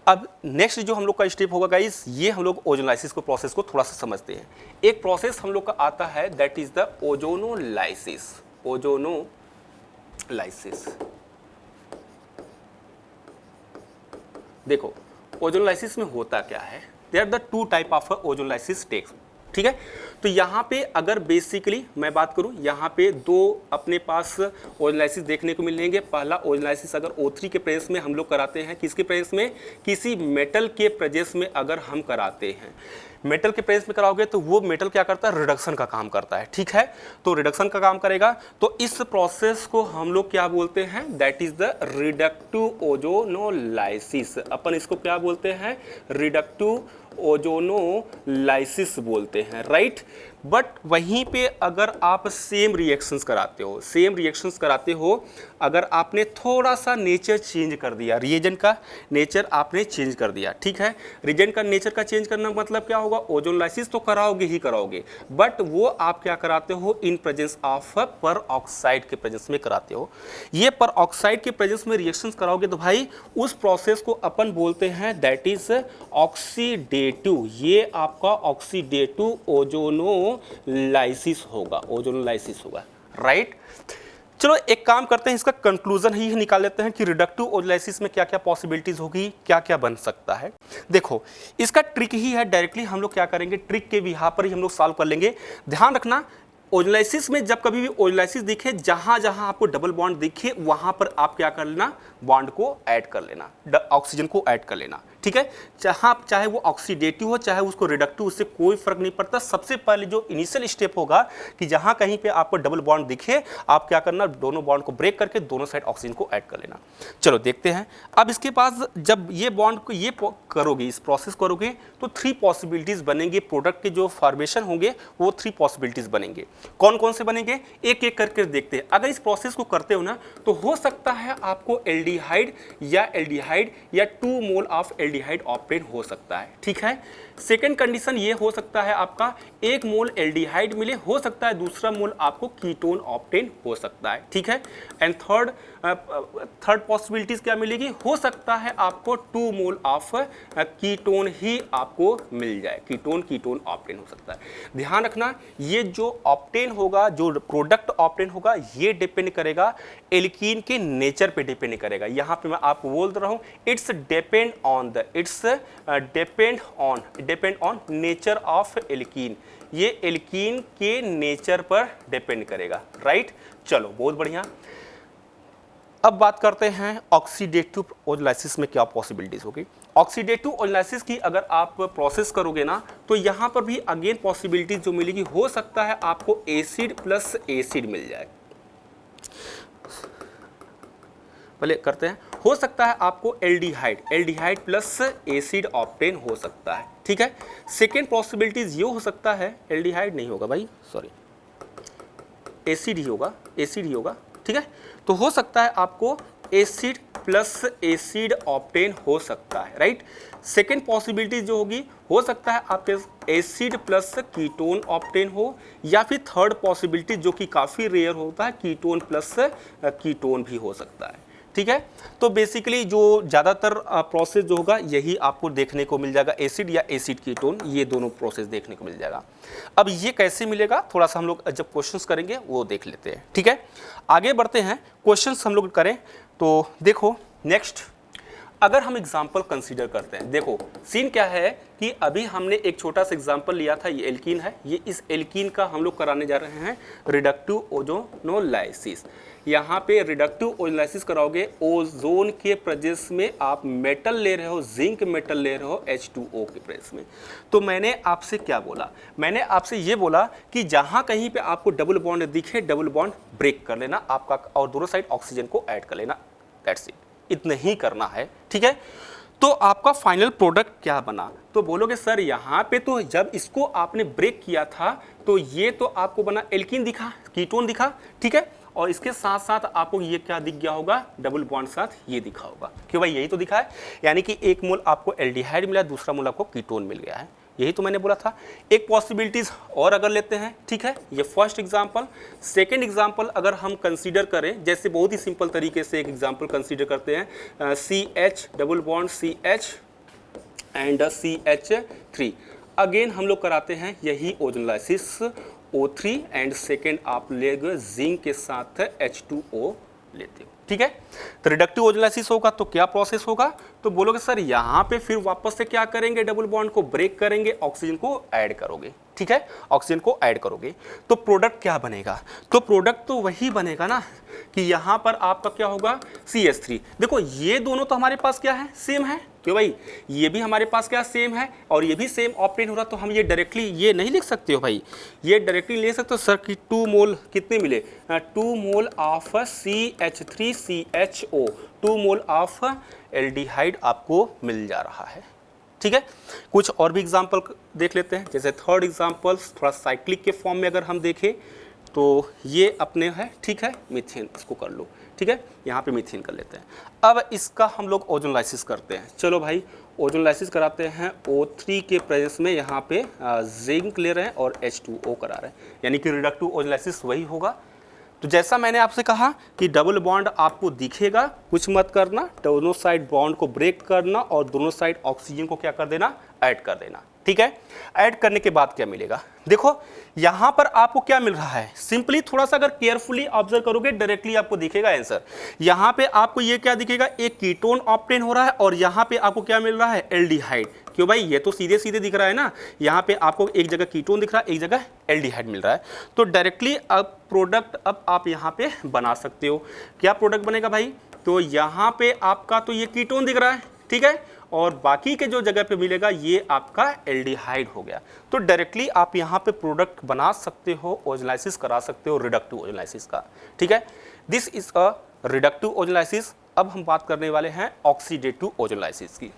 अब नेक्स्ट जो हम लोग का स्टेप होगा गाइस, ये हम लोग ओजोनोलाइसिस को प्रोसेस को थोड़ा सा समझते हैं। एक प्रोसेस हम लोग का आता है that is the ozonolysis. Ozonolysis, देखो ओजोनोलाइसिस में होता क्या है, there are the two type of ozonolysis techs, ठीक है। तो यहाँ पे अगर बेसिकली मैं बात करूँ, यहाँ पे दो अपने पास ओजोनोलाइसिस देखने को मिलेंगे। पहला ओजोनोलाइसिस अगर O3 के प्रेजेंस में हम लोग कराते हैं, किसके प्रेजेंस में, किसी मेटल के प्रेजेंस में अगर हम कराते हैं, मेटल के प्रेजेंस में कराओगे तो वो मेटल क्या करता है, रिडक्शन का काम करता है, ठीक है। तो रिडक्शन का काम करेगा, तो इस प्रोसेस को हम लोग क्या बोलते हैं, that is the reductive ozonolysis. अपन इसको क्या बोलते हैं, रिडक्टिव ओजोनोलाइसिस बोलते हैं, राइट। बट वहीं पे अगर आप सेम रिएक्शंस कराते हो, अगर आपने थोड़ा सा नेचर चेंज कर दिया, रिएजेंट का नेचर आपने चेंज कर दिया, ठीक है। रिएजेंट का नेचर का चेंज करना मतलब क्या होगा, ओजोनोलाइसिस तो कराओगे ही कराओगे, बट वो आप क्या कराते हो, इन प्रेजेंस ऑफ पर ऑक्साइड के प्रेजेंस में कराते हो। ये पर ऑक्साइड के प्रेजेंस में रिएक्शंस कराओगे तो भाई उस प्रोसेस को अपन बोलते हैं दैट इज ऑक्सीडेटिव। ये आपका ऑक्सीडेटिव ओजोनोलाइसिस होगा, राइट। चलो एक काम करते हैं, इसका कंक्लूजन ही निकाल लेते हैं कि रिडक्टिव ओजोनोलाइसिस में क्या क्या पॉसिबिलिटीज होगी, क्या क्या बन सकता है। देखो इसका ट्रिक ही है, डायरेक्टली हम लोग क्या करेंगे, ट्रिक के यहाँ पर ही हम लोग सॉल्व कर लेंगे। ध्यान रखना, ओजोनोलाइसिस में जब कभी भी ओजोनोलाइसिस दिखे, जहां जहां आपको डबल बॉन्ड दिखे वहां पर आप क्या कर लेना, बॉन्ड को ऐड कर लेना, ऑक्सीजन को ऐड कर लेना, ठीक है। चाहे वो ऑक्सीडेटिव हो चाहे उसको रिडक्टिव, उससे कोई फर्क नहीं पड़ता। सबसे पहले जो इनिशियल स्टेप होगा कि जहां कहीं पे आपको डबल बॉन्ड दिखे, आप क्या करना, दोनों बॉन्ड को ब्रेक करके दोनों साइड ऑक्सीजन को ऐड कर लेना। चलो देखते हैं। अब इसके पास जब ये बॉन्ड को ये करोगे, इस प्रोसेस करोगे, तो 3 पॉसिबिलिटीज बनेंगे। प्रोडक्ट के जो फॉर्मेशन होंगे वो 3 पॉसिबिलिटीज बनेंगे। कौन कौन से बनेंगे, एक एक करके देखते हैं। अगर इस प्रोसेस को करते हो ना, तो हो सकता है आपको एल्डिहाइड या 2 मोल ऑफ एल्डिहाइड ऑप्टेन हो सकता है, ठीक है। सेकेंड कंडीशन ये हो सकता है आपका 1 मोल एल्डिहाइड मिले, हो सकता है दूसरा मोल आपको कीटोन ऑप्टेन हो सकता है, ठीक है। एंड थर्ड पॉसिबिलिटीज क्या मिलेगी, हो सकता है आपको 2 मोल ऑफ कीटोन ही आपको मिल जाए, कीटोन ऑप्टेन हो सकता है। ध्यान रखना, ये जो ऑप्टेन होगा, जो प्रोडक्ट ऑप्टेन होगा, ये डिपेंड करेगा एल्कीन के नेचर पे डिपेंड करेगा। यहाँ पे मैं आपको बोल रहा हूँ, it's depend on nature of alkene. ये एल्कीन के नेचर पर डिपेंड करेगा, राइट। चलो बहुत बढ़िया। अब बात करते हैं ऑक्सीडेटिव ओजोनोलाइसिस में क्या पॉसिबिलिटीज होगी। ऑक्सीडेटिव ओजोनोलाइसिस की अगर आप प्रोसेस करोगे ना, तो यहाँ पर भी अगेन पॉसिबिलिटीज जो मिलेगी, हो सकता है आपको एसिड प्लस एसिड मिल जाए। पहले करते हैं, हो सकता है आपको एल्डिहाइड प्लस एसिड ऑप्टेन हो सकता है, ठीक है। सेकेंड पॉसिबिलिटीज ये हो सकता है, एल्डिहाइड नहीं होगा भाई, सॉरी, एसिड ही होगा, ठीक है। तो हो सकता है आपको एसिड प्लस एसिड ऑप्टेन हो सकता है, राइट। सेकेंड पॉसिबिलिटी जो होगी, हो सकता है आपके एसिड प्लस कीटोन ऑप्टेन हो, या फिर थर्ड पॉसिबिलिटी जो कि काफ़ी रेयर होता है, कीटोन प्लस कीटोन भी हो सकता है, ठीक है। तो बेसिकली जो ज़्यादातर प्रोसेस जो होगा यही आपको देखने को मिल जाएगा, एसिड या एसिड कीटोन, ये दोनों प्रोसेस देखने को मिल जाएगा। अब ये कैसे मिलेगा, थोड़ा सा हम लोग जब क्वेश्चंस करेंगे वो देख लेते हैं, ठीक है। आगे बढ़ते हैं, क्वेश्चंस हम लोग करें तो देखो नेक्स्ट, अगर हम एग्जाम्पल कंसीडर करते हैं, देखो सीन क्या है कि अभी हमने एक छोटा सा एग्जाम्पल लिया था, ये एल्कीन है, ये इस एल्कीन का हम लोग कराने जा रहे हैं रिडक्टिव ओजोनोलाइसिस। यहाँ पे रिडक्टिव ओजोनोलाइसिस कराओगे, ओजोन के प्रेजेंस में आप मेटल ले रहे हो, जिंक मेटल ले रहे हो H2O के प्रेजेंस में। तो मैंने आपसे क्या बोला, मैंने आपसे ये बोला कि जहाँ कहीं पे आपको डबल बॉन्ड दिखे, डबल बॉन्ड ब्रेक कर लेना आपका, और दोनों साइड ऑक्सीजन को ऐड कर लेना, दैट्स इट, इतना ही करना है, ठीक है। तो आपका फाइनल प्रोडक्ट क्या बना, तो बोलोगे सर यहाँ पे तो जब इसको आपने ब्रेक किया था तो ये तो आपको बना एल्कीन दिखा, कीटोन दिखा, ठीक है, और इसके साथ साथ आपको ये क्या दिख गया होगा, डबल बॉन्ड साथ ये दिखा होगा, क्यों भाई यही तो दिखा है, यानी कि 1 मोल आपको एल्डिहाइड मिला, दूसरा मोल आपको कीटोन मिल गया है, यही तो मैंने बोला था। एक पॉसिबिलिटीज और अगर लेते हैं, ठीक है, ये फर्स्ट एग्जांपल। सेकंड एग्जांपल अगर हम कंसीडर करें, जैसे बहुत ही सिंपल तरीके से एक एग्जांपल कंसीडर करते हैं, CH double bond CH and CH3। Again हम लोग कराते हैं यही ओजोनलाइसिस O3 एंड सेकेंड आप लेंगे जिंक के साथ H2O लेते हो, ठीक है। तो रिडक्टिव ओजोनलाइसिस होगा तो क्या प्रोसेस होगा, तो बोलोगे सर यहाँ पे फिर वापस से क्या करेंगे, डबल बॉन्ड को ब्रेक करेंगे, ऑक्सीजन को ऐड करोगे, ठीक है, ऑक्सीजन को ऐड करोगे तो प्रोडक्ट क्या बनेगा, तो प्रोडक्ट तो वही बनेगा ना कि यहाँ पर आपका क्या होगा CH3। देखो ये दोनों तो हमारे पास क्या है, सेम है, क्यों भाई, ये भी हमारे पास क्या सेम है और ये भी सेम ऑप्टेन हो रहा, तो हम ये डायरेक्टली ये नहीं लिख सकते हो भाई, ये डायरेक्टली ले सकते हो सर कि 2 मोल कितने मिले, 2 mole of CH3CHO, 2 mole of aldehyde आपको मिल जा रहा है, ठीक है। कुछ और भी एग्जांपल देख लेते हैं, जैसे थर्ड एग्जांपल थोड़ा साइक्लिक के फॉर्म में अगर हम देखें तो ये अपने है, ठीक है, मीथेन, इसको कर लो, ठीक है, यहाँ पे मीथेन कर लेते हैं। अब इसका हम लोग ओजोनलाइसिस करते हैं, चलो भाई ओजोनलाइसिस कराते हैं O3 के प्रेजेंस में, यहाँ पे जिंक ले रहे हैं और H2O करा रहे हैं, यानी कि रिडक्टिव ओजोनलाइसिस वही होगा। तो जैसा मैंने आपसे कहा कि डबल बॉन्ड आपको दिखेगा, कुछ मत करना, दोनों साइड बॉन्ड को ब्रेक करना और दोनों साइड ऑक्सीजन को क्या कर देना, ऐड कर देना, ठीक है। ऐड करने के बाद क्या मिलेगा, देखो यहां पर आपको क्या मिल रहा है, सिंपली थोड़ा सा अगर केयरफुली ऑब्जर्व करोगे डायरेक्टली आपको दिखेगा आंसर। यहां पे आपको ये क्या दिखेगा, एक कीटोन ऑब्टेन हो रहा है और यहां पे आपको क्या मिल रहा है, एल्डिहाइड। क्यों भाई, ये तो सीधे सीधे दिख रहा है ना, यहाँ पे आपको एक जगह कीटोन दिख रहा है, एक जगह एल्डिहाइड मिल रहा है, तो डायरेक्टली अब प्रोडक्ट अब आप यहाँ पे बना सकते हो। क्या प्रोडक्ट बनेगा भाई, तो यहाँ पे आपका तो ये कीटोन दिख रहा है, ठीक है, और बाकी के जो जगह पे मिलेगा ये आपका एल्डिहाइड हो गया, तो डायरेक्टली आप यहाँ पे प्रोडक्ट बना सकते हो, ओजोनलाइसिस करा सकते हो रिडक्टिव ओजोनलाइसिस का, ठीक है। This is a reductive ozonolysis. अब हम बात करने वाले हैं ऑक्सीडेटिव ओजोनलाइसिस की।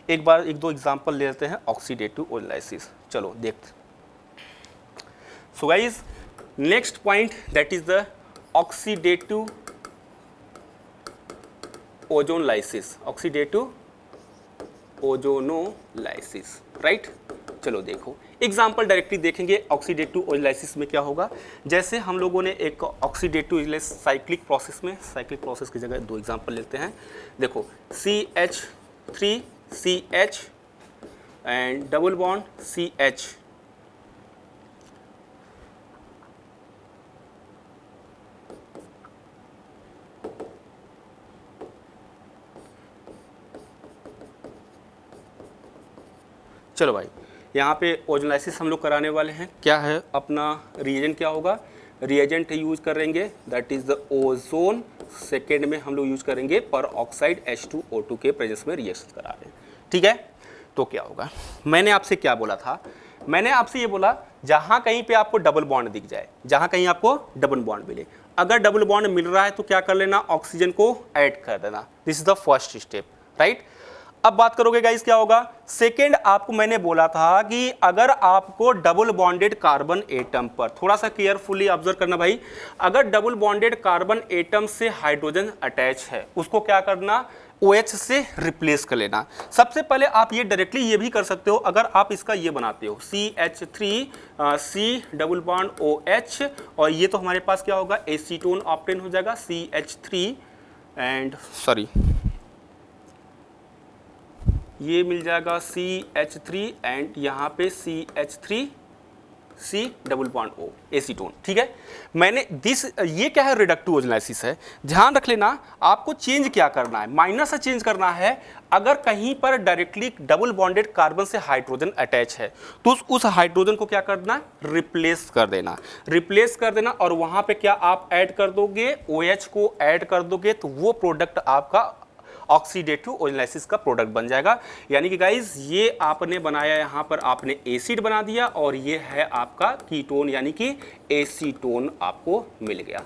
एक दो एग्जांपल ले लेते हैं ऑक्सीडेटिव ओजोनलाइसिस, चलो देखते। So guys next point that is the oxidative ozonolysis, oxidative ozonolysis, right. चलो देखो एग्जाम्पल डायरेक्टली देखेंगे ऑक्सीडेटिव ओजोनलाइसिस में क्या होगा। जैसे हम लोगों ने एक ऑक्सीडेटिव ओजोनलाइसिस साइक्लिक प्रोसेस में, साइक्लिक प्रोसेस की जगह दो एग्जाम्पल लेते हैं। देखो CH3CH and double bond CH, चलो भाई यहाँ पे ओजोनलाइसिस हम लोग कराने वाले हैं। क्या है अपना रिएजेंट, क्या होगा, रिएजेंट यूज करेंगे that is the ozone, second में हम लोग यूज करेंगे पर ऑक्साइड H2O2 के प्रेजेंस में रिएक्शन करा रहे हैं, ठीक है। तो क्या होगा, मैंने आपसे क्या बोला था, मैंने आपसे ये बोला जहाँ कहीं पे आपको डबल बॉन्ड दिख जाए, जहाँ कहीं आपको डबल बॉन्ड मिले, अगर डबल बॉन्ड मिल रहा है तो क्या कर लेना, ऑक्सीजन को ऐड कर देना, this is the first step, right. अब बात करोगे गाइस क्या होगा, सेकेंड आपको मैंने बोला था कि अगर आपको डबल बॉन्डेड कार्बन एटम पर, थोड़ा सा केयरफुली ऑब्जर्व करना भाई, अगर डबल बॉन्डेड कार्बन एटम से हाइड्रोजन अटैच है उसको क्या करना, OH से रिप्लेस कर लेना। सबसे पहले आप ये डायरेक्टली ये भी कर सकते हो, अगर आप इसका ये बनाते हो CH3 C double bond OH, और ये तो हमारे पास क्या होगा, एसीटोन ऑप्टेन हो जाएगा CH3 एंड सॉरी ये मिल जाएगा CH3 एंड यहाँ पे CH3 C double bond O, acetone, ठीक है। मैंने ये क्या है, रिडक्टिव ओजोनलाइसिस है। ध्यान रख लेना आपको चेंज क्या करना है, माइनस से चेंज करना है। अगर कहीं पर डायरेक्टली डबल बॉन्डेड कार्बन से हाइड्रोजन अटैच है तो उस हाइड्रोजन को क्या करना, रिप्लेस कर देना, रिप्लेस कर देना, और वहां पे क्या आप ऐड कर दोगे, OH को ऐड कर दोगे, तो वो प्रोडक्ट आपका ऑक्सीडेटिव ओजोनलाइसिस का प्रोडक्ट बन जाएगा। यानी कि गाइज ये आपने बनाया, यहाँ पर आपने एसिड बना दिया और ये है आपका कीटोन, यानी कि एसीटोन आपको मिल गया।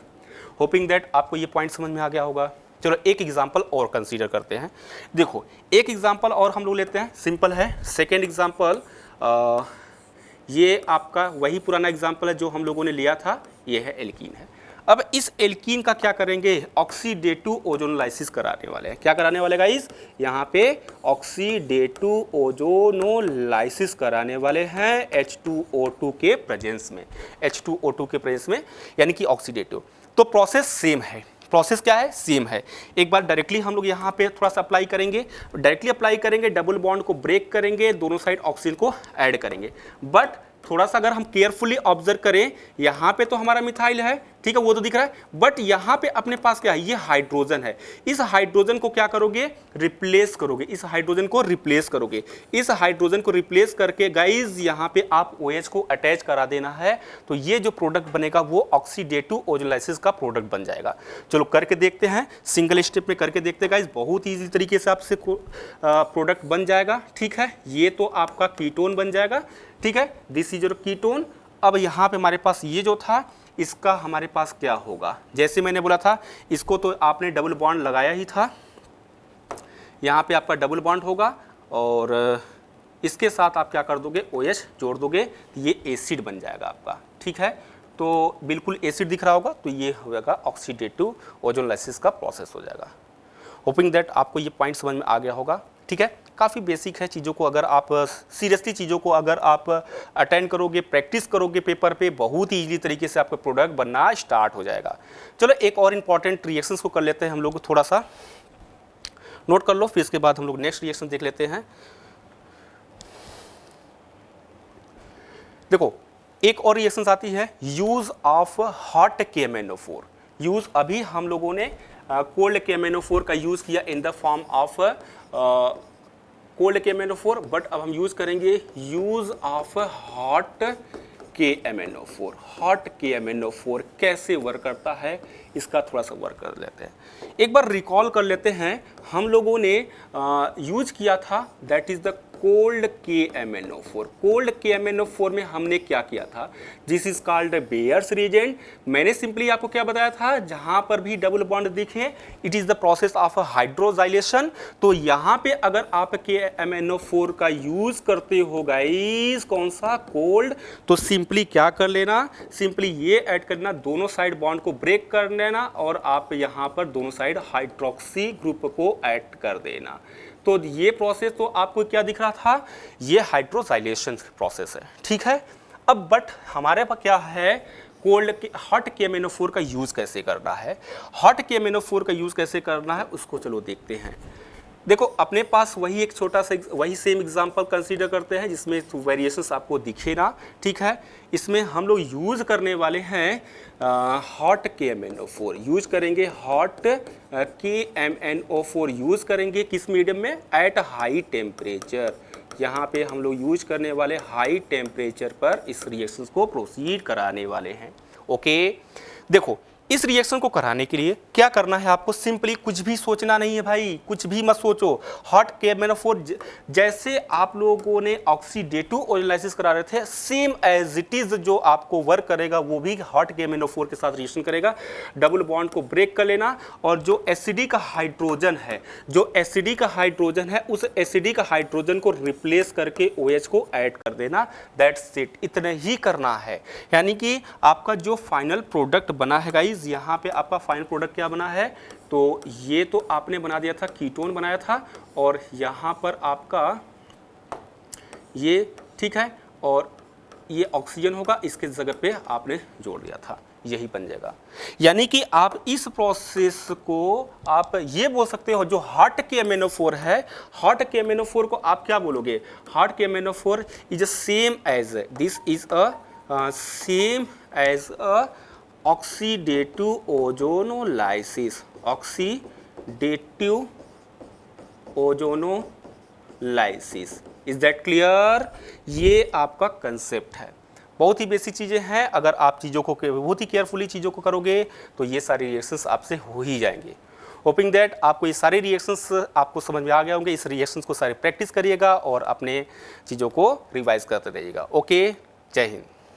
होपिंग दैट आपको ये पॉइंट समझ में आ गया होगा। चलो एक एग्जांपल और कंसीडर करते हैं। देखो एक एग्जांपल और हम लोग लेते हैं, सिंपल है। सेकेंड एग्जांपल ये आपका वही पुराना एग्जांपल है जो हम लोगों ने लिया था, ये है एल्कीन है। अब इस एल्कीन का क्या करेंगे, ऑक्सीडेटिव ओजोनोलाइसिस कराने वाले हैं। क्या कराने वाले गाइस, यहाँ पे ऑक्सीडेटिव ओजोनोलाइसिस कराने वाले हैं H2O2 के प्रेजेंस में, H2O2 के प्रेजेंस में, यानी कि ऑक्सीडेटिव। तो प्रोसेस सेम है, प्रोसेस क्या है, सेम है। एक बार डायरेक्टली हम लोग यहाँ पे थोड़ा सा अप्लाई करेंगे, डायरेक्टली अप्लाई करेंगे, डबल बॉन्ड को ब्रेक करेंगे, दोनों साइड ऑक्सीजन को ऐड करेंगे। बट थोड़ा सा अगर हम केयरफुली ऑब्जर्व करें, यहाँ पे तो हमारा मिथाइल है, ठीक है, वो तो दिख रहा है, बट यहाँ पे अपने पास क्या है, ये हाइड्रोजन है। इस हाइड्रोजन को क्या करोगे, रिप्लेस करोगे, इस हाइड्रोजन को रिप्लेस करोगे। इस हाइड्रोजन को रिप्लेस करके गाइज यहाँ पे आप OH को अटैच करा देना है, तो ये जो प्रोडक्ट बनेगा वो ऑक्सीडेटिव ओजोलाइसिस का प्रोडक्ट बन जाएगा। चलो करके देखते हैं, सिंगल स्टेप में करके देखते हैं गाइज, बहुत ईजी तरीके से आपसे प्रोडक्ट बन जाएगा। ठीक है, ये तो आपका कीटोन बन जाएगा, ठीक है, दिस इज योर कीटोन। अब यहाँ पे हमारे पास ये जो था, इसका हमारे पास क्या होगा, जैसे मैंने बोला था, इसको तो आपने डबल बॉन्ड लगाया ही था, यहाँ पे आपका डबल बॉन्ड होगा और इसके साथ आप क्या कर दोगे, OH जोड़ दोगे, तो ये एसिड बन जाएगा आपका। ठीक है, तो बिल्कुल एसिड दिख रहा होगा, तो ये होगा ऑक्सीडेटिव ओजोनलाइसिस का प्रोसेस हो जाएगा। होपिंग दैट आपको ये पॉइंट समझ में आ गया होगा। ठीक है, काफ़ी बेसिक है, चीज़ों को अगर आप सीरियसली चीज़ों को अगर आप अटेंड करोगे, प्रैक्टिस करोगे पेपर पे, बहुत ही ईजी तरीके से आपका प्रोडक्ट बनना स्टार्ट हो जाएगा। चलो एक और इंपॉर्टेंट रिएक्शंस को कर लेते हैं हम लोग, थोड़ा सा नोट कर लो, फिर इसके बाद हम लोग नेक्स्ट रिएक्शन देख लेते हैं। देखो एक और रिएक्शंस आती है, use of hot KMnO4। Use अभी हम लोगों ने कोल्ड KMnO4 का यूज किया in the form of cold KMnO4, but अब हम यूज करेंगे use of hot KMnO4। Hot KMnO4 कैसे वर्क करता है, इसका थोड़ा सा वर्क कर लेते हैं। एक बार रिकॉल कर लेते हैं, हम लोगों ने यूज किया था, that is the cold KMnO4। Cold KMnO4 में हमने क्या किया था, this is called Baeyer's reagent. मैंने सिंपली आपको क्या बताया था, जहां पर भी डबल बॉन्ड दिखे, it is the process of hydroxylation. तो यहां पे अगर आप KMnO4 का यूज करते हो गाइस, कौन सा, कोल्ड, तो सिंपली क्या कर लेना, सिंपली ये ऐड करना, दोनों साइड बॉन्ड को ब्रेक कर लेना और आप यहां पर दोनों साइड हाइड्रोक्सी ग्रुप को ऐड कर देना। तो ये प्रोसेस तो आपको क्या दिख रहा था, ये हाइड्रोजाइलेशन प्रोसेस है। ठीक है, अब बट हमारे पास क्या है, हॉट KMnO4 का यूज कैसे करना है, हॉट KMnO4 का यूज कैसे करना है उसको चलो देखते हैं। देखो अपने पास वही एक छोटा सा वही सेम एग्जांपल कंसीडर करते हैं जिसमें वेरिएशंस आपको दिखे ना। ठीक है, इसमें हम लोग यूज करने वाले हैं हॉट KMnO4 यूज करेंगे, हॉट KMnO4 यूज करेंगे किस मीडियम में, एट हाई टेम्परेचर। यहाँ पे हम लोग यूज करने वाले हाई टेम्परेचर पर इस रिएक्शन को प्रोसीड कराने वाले हैं। ओके, देखो इस रिएक्शन को कराने के लिए क्या करना है, आपको सिंपली कुछ भी सोचना नहीं है भाई, कुछ भी मत सोचो। हॉट KMnO4 जैसे आप लोगों ने ऑक्सीडेटिव ओजोलाइसिस करा रहे थे, सेम एज इट इज जो आपको वर्क करेगा वो भी हॉट KMnO4 के साथ रिएक्शन करेगा। डबल बॉन्ड को ब्रेक कर लेना और जो एसिडिक हाइड्रोजन है, जो एसिडिक हाइड्रोजन है, उस एसिडिक हाइड्रोजन को रिप्लेस करके OH को ऐड कर देना। दैट्स इट, इतना ही करना है। यानी कि आपका जो फाइनल प्रोडक्ट बना है गाइस, यहाँ पे आपका फाइनल प्रोडक्ट क्या बना है, तो ये तो आपने बना दिया था, कीटोन बनाया था, और यहाँ पर आपका ये, ठीक है, और ये ऑक्सीजन होगा, इसके जगह पे आपने जोड़ दिया था, यही बन जाएगा। यानी कि आप इस प्रोसेस को आप ये बोल सकते हो, जो हॉट KMnO4 है, हॉट KMnO4 को आप क्या बोलोगे, hot KMnO4 is same as, this is a same as a oxidative ozonolysis, oxidative ozonolysis. Is that clear? ये आपका कंसेप्ट है, बहुत ही बेसिक चीज़ें हैं। अगर आप चीज़ों को बहुत ही केयरफुली चीज़ों को करोगे तो ये सारे रिएक्शंस आपसे हो ही जाएंगे। होपिंग दैट आपको ये सारे रिएक्शंस आपको समझ में आ गए होंगे। इस रिएक्शंस को सारे प्रैक्टिस करिएगा और अपने चीज़ों को रिवाइज करते रहिएगा। ओके, जय हिंद।